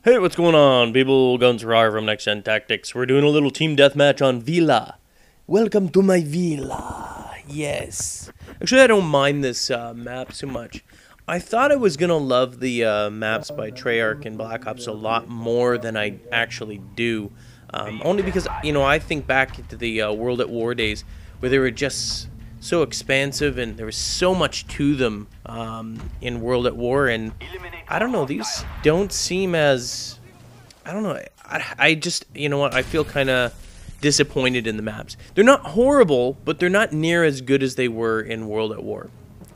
Hey, what's going on, people? Guns Roar from NextGenTactics. We're doing a little team deathmatch on Villa. Welcome to my villa. Yes. Actually, I don't mind this map so much. I thought I was gonna love the maps by Treyarch and Black Ops a lot more than I actually do. Only because, you know, I think back to the World at War days where they were just so expansive and there was so much to them in World at War, and I don't know, these don't seem as, I don't know, I just, you know what, I feel kind of disappointed in the maps. They're not horrible, but they're not near as good as they were in World at War.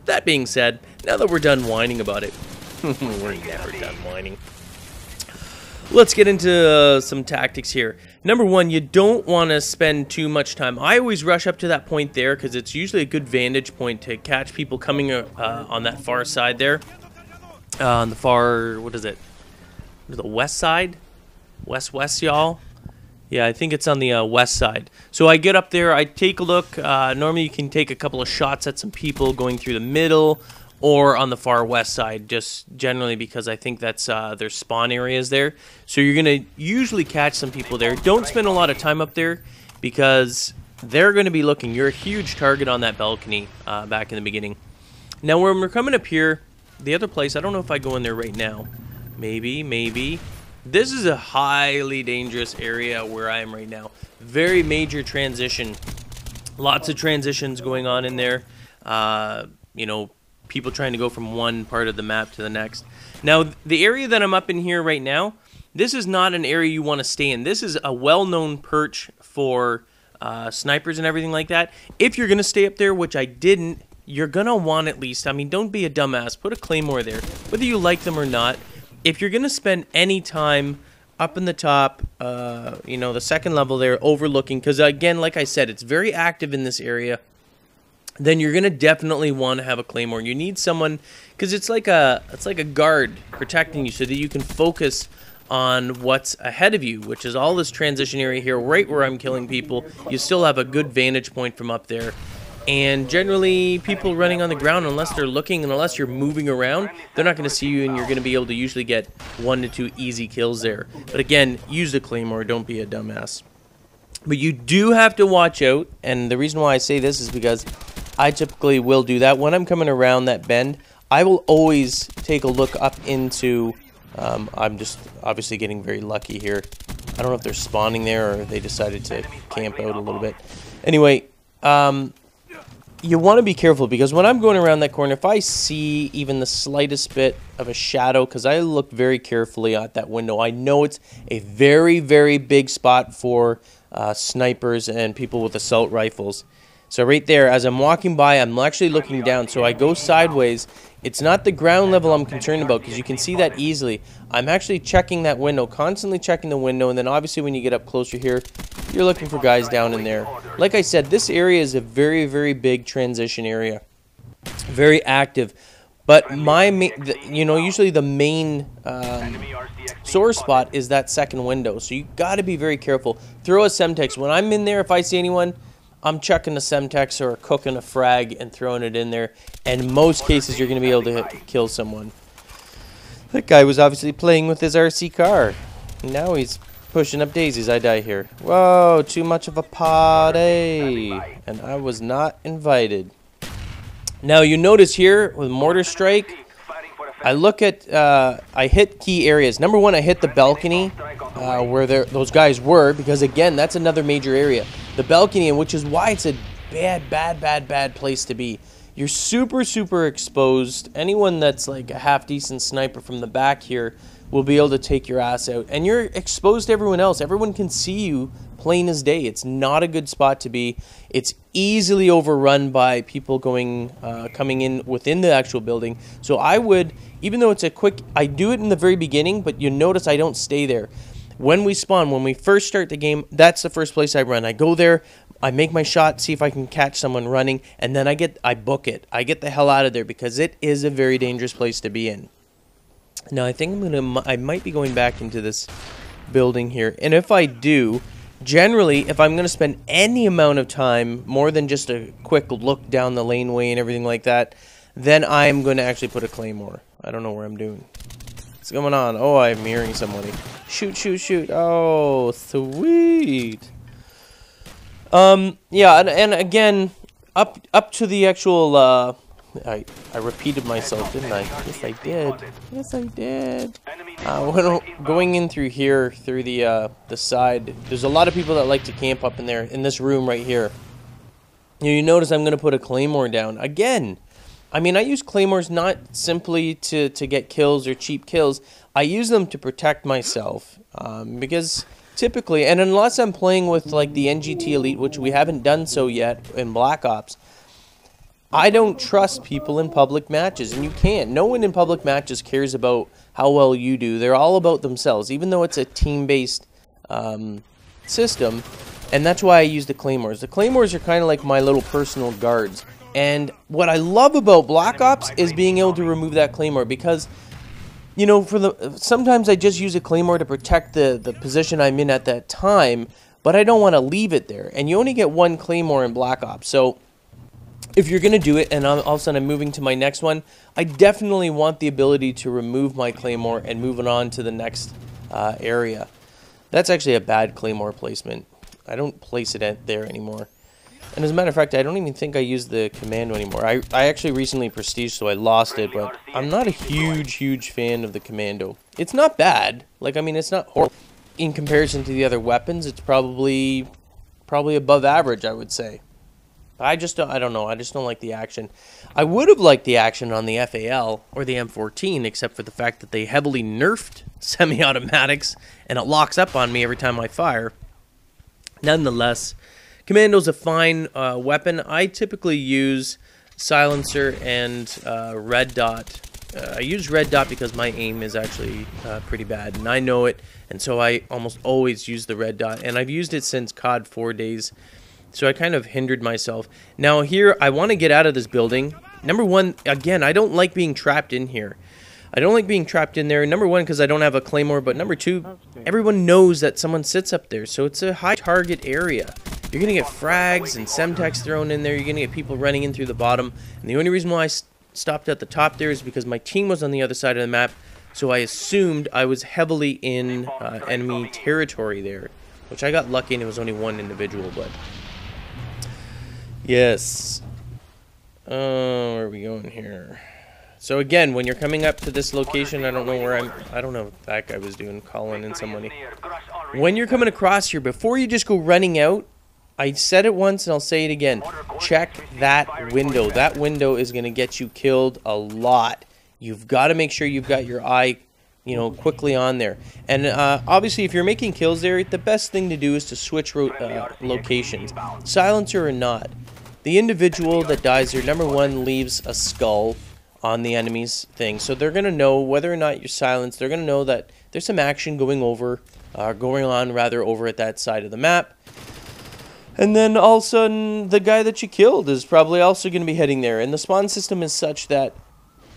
That being said, now that we're done whining about it, we're never done whining. Let's get into some tactics here. Number one, you don't want to spend too much time. I always rush up to that point there because it's usually a good vantage point to catch people coming on that far side there. On the far, what is it? The west side? West, y'all? Yeah, I think it's on the west side. So I get up there, I take a look. Normally you can take a couple of shots at some people going through the middle or on the far west side, just generally because I think that's their spawn areas there. So you're going to usually catch some people there. Don't spend a lot of time up there because they're going to be looking. You're a huge target on that balcony back in the beginning. Now when we're coming up here, the other place, I don't know if I go in there right now. Maybe. This is a highly dangerous area where I am right now. Very major transition. Lots of transitions going on in there. You know, people trying to go from one part of the map to the next. Now, the area that I'm up in here right now, this is not an area you want to stay in. This is a well-known perch for snipers and everything like that. If you're going to stay up there, which I didn't, you're going to want at least, I mean, don't be a dumbass. Put a claymore there, whether you like them or not. If you're going to spend any time up in the top, you know, the second level there, overlooking, because again, like I said, it's very active in this area, then you're going to definitely want to have a claymore. You need someone, because it's like a guard protecting you so that you can focus on what's ahead of you, which is all this transition area here, right where I'm killing people. You still have a good vantage point from up there. And generally, people running on the ground, unless they're looking and unless you're moving around, they're not going to see you, and you're going to be able to usually get 1 to 2 easy kills there. But again, use the claymore. Don't be a dumbass. But you do have to watch out, and the reason why I say this is because I typically will do that. When I'm coming around that bend, I will always take a look up into... I'm just obviously getting very lucky here. I don't know if they're spawning there or they decided to camp out a little bit. Anyway, you want to be careful because when I'm going around that corner, if I see even the slightest bit of a shadow, because I look very carefully at that window, I know it's a very, very big spot for snipers and people with assault rifles. So right there, as I'm walking by, I'm actually looking down. So I go sideways. It's not the ground level I'm concerned about because you can see that easily. I'm actually checking that window, constantly checking the window. And then obviously when you get up closer here, you're looking for guys down in there. Like I said, this area is a very, very big transition area. Very active. But you know, usually the main sore spot is that second window. So you got to be very careful. Throw a Semtex. When I'm in there, if I see anyone, I'm chucking a Semtex or cooking a frag and throwing it in there. And in most cases, you're going to be able to kill someone. That guy was obviously playing with his RC car. Now he's pushing up daisies. I die here. Whoa, too much of a party. And I was not invited. Now you notice here with Mortar Strike, I look at, I hit key areas. Number one, I hit the balcony where those guys were, because again, that's another major area. The balcony, and which is why it's a bad place to be. You're super, super exposed. Anyone that's like a half-decent sniper from the back here will be able to take your ass out. And you're exposed to everyone else. Everyone can see you plain as day. It's not a good spot to be. It's easily overrun by people coming in within the actual building. So I would, even though it's a quick, I do it in the very beginning, but you notice I don't stay there. When we spawn, when we first start the game, that's the first place I run. I go there, I make my shot, see if I can catch someone running, and then I book it. I get the hell out of there because it is a very dangerous place to be in. Now I think I might be going back into this building here, and if I do, generally, if I'm going to spend any amount of time, more than just a quick look down the laneway and everything like that, then I'm going to actually put a claymore. I don't know where I'm doing. What's going on? Oh, I'm hearing somebody. Shoot, shoot, shoot. Oh, sweet. Yeah, and again, up to the actual, I repeated myself, didn't I? Yes, I did. Yes, I did. Going in through here, through the side, there's a lot of people that like to camp up in there, in this room right here. You notice I'm going to put a claymore down. Again, I mean, I use claymores not simply to get kills or cheap kills. I use them to protect myself, because typically, and unless I'm playing with like the NGT Elite, which we haven't done so yet in Black Ops, I don't trust people in public matches, and you can't. No one in public matches cares about how well you do. They're all about themselves, even though it's a team-based system, and that's why I use the claymores. The claymores are kind of like my little personal guards, and what I love about Black Ops is being able to remove that claymore, because, you know, sometimes I just use a claymore to protect the position I'm in at that time, but I don't want to leave it there, and you only get one claymore in Black Ops, so if you're going to do it, and all of a sudden I'm moving to my next one, I definitely want the ability to remove my claymore and move it on to the next area. That's actually a bad claymore placement. I don't place it there anymore. And as a matter of fact, I don't even think I use the Commando anymore. I actually recently prestiged, so I lost it, but I'm not a huge fan of the Commando. It's not bad. Like, I mean, it's not horrible. In comparison to the other weapons, it's probably above average, I would say. I don't know. I just don't like the action. I would have liked the action on the FAL or the M14, except for the fact that they heavily nerfed semi-automatics, and it locks up on me every time I fire. Nonetheless, Commando's a fine weapon. I typically use silencer and red dot. I use red dot because my aim is actually pretty bad, and I know it, and so I almost always use the red dot, and I've used it since COD 4 days. So I kind of hindered myself. Now here, I want to get out of this building. Number one, again, I don't like being trapped in here. I don't like being trapped in there. Number one, because I don't have a claymore. But number two, everyone knows that someone sits up there. So it's a high target area. You're going to get frags and semtex thrown in there. You're going to get people running in through the bottom. And the only reason why I stopped at the top there is because my team was on the other side of the map. So I assumed I was heavily in enemy territory there. Which I got lucky and it was only one individual, but... Yes. Where are we going here? So again, when you're coming up to this location, I don't know what that guy was doing, calling in somebody. When you're coming across here, before you just go running out, I said it once and I'll say it again. Check that window. That window is going to get you killed a lot. You've got to make sure you've got your eye, you know, quickly on there. And obviously, if you're making kills there, the best thing to do is to switch locations, silencer or not. The individual that dies there, number one, leaves a skull on the enemy's thing, so they're gonna know whether or not you're silenced. They're gonna know that there's some action going on over at that side of the map. And then all of a sudden, the guy that you killed is probably also gonna be heading there. And the spawn system is such that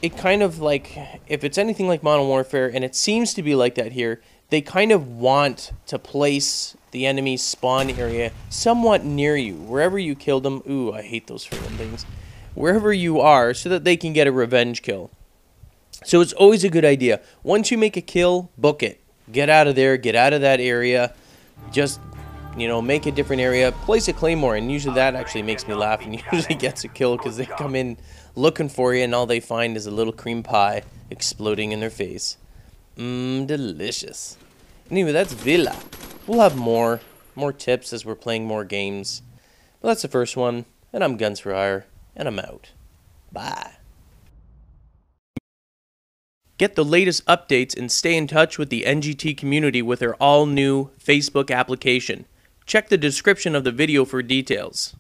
it kind of like, if it's anything like Modern Warfare, and it seems to be like that here, they kind of want to place the enemy's spawn area somewhat near you, wherever you killed them. Ooh, I hate those freaking things. Wherever you are, so that they can get a revenge kill. So it's always a good idea. Once you make a kill, book it. Get out of there, get out of that area. Just, you know, make a different area. Place a claymore, and usually that actually makes me laugh and usually gets a kill, because they come in looking for you and all they find is a little cream pie exploding in their face. Delicious. Anyway, that's Villa. We'll have more tips as we're playing more games. But that's the first one, and I'm Guns for Hire, and I'm out. Bye. Get the latest updates and stay in touch with the NGT community with our all-new Facebook application. Check the description of the video for details.